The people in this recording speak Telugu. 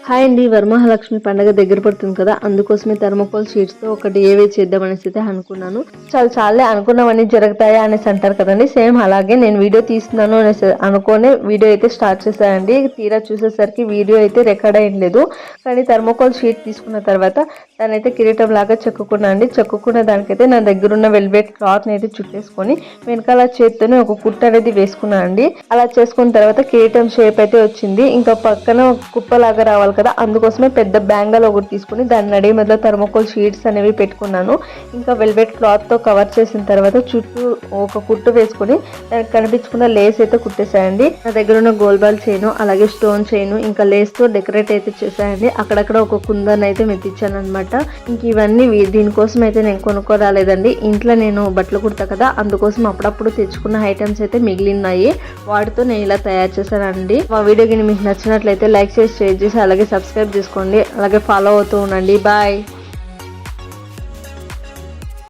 హాయ్ అండి, వరమహాలక్ష్మి పండుగ దగ్గర పడుతుంది కదా, అందుకోసమే థర్మోకోల్ షీట్స్ తో ఒక డిఏవై చేద్దామనేసి అయితే అనుకున్నాను. చాలే అనుకున్నవన్నీ జరుగుతాయా అనేసి అంటారు కదండి, సేమ్ అలాగే నేను వీడియో తీస్తున్నాను అనేసి అనుకోని వీడియో అయితే స్టార్ట్ చేశానండి. తీరా చూసేసరికి వీడియో అయితే రికార్డ్ అయ్యలేదు. కానీ థర్మోకోల్ షీట్ తీసుకున్న తర్వాత దానైతే కిరీటం లాగా చెక్కుకున్నా అండి. చెక్కుకున్న దానికైతే నా దగ్గర ఉన్న వెల్వెట్ క్లాత్ ని అయితే చుట్టేసుకొని వెనకాల చేత్తోనే ఒక కుట్ట అనేది వేసుకున్నా అండి. అలా చేసుకున్న తర్వాత కిరీటం షేప్ అయితే వచ్చింది. ఇంకా పక్కన కుప్పలాగా రావాలి కదా, అందుకోసమే పెద్ద బ్యాంగల్ ఒకటి తీసుకుని దాని నడి మధ్యలో థర్మోకోల్ షీట్స్ అనేవి పెట్టుకున్నాను. ఇంకా వెల్వెట్ క్లాత్ తో కవర్ చేసిన తర్వాత చుట్టూ ఒక కుట్టు వేసుకుని దానికి కనిపించుకున్న లేస్ అయితే కుట్టేసాయండి. నా దగ్గర ఉన్న గోల్డ్ బాల్ చైన్, అలాగే స్టోన్ చైన్, ఇంకా లేస్ తో డెకరేట్ అయితే చేశాయండి. అక్కడక్కడ ఒక కుందన్ అయితే మెత్తిచ్చాను అనమాట. ఇంక ఇవన్నీ దీనికోసం అయితే నేను కొనుక్కోరాలేదండి. ఇంట్లో నేను బట్టలు కుడతా కదా, అందుకోసం అప్పుడప్పుడు తెచ్చుకున్న ఐటమ్స్ అయితే మిగిలినాయి. వాటితో నేను ఇలా తయారు చేశానండి. మా వీడియో కింద మీకు నచ్చినట్లయితే లైక్ చేసి షేర్ చేసి అలాగే సబ్స్క్రైబ్ చేసుకోండి. అలాగే ఫాలో అవుతూ ఉండండి. బాయ్.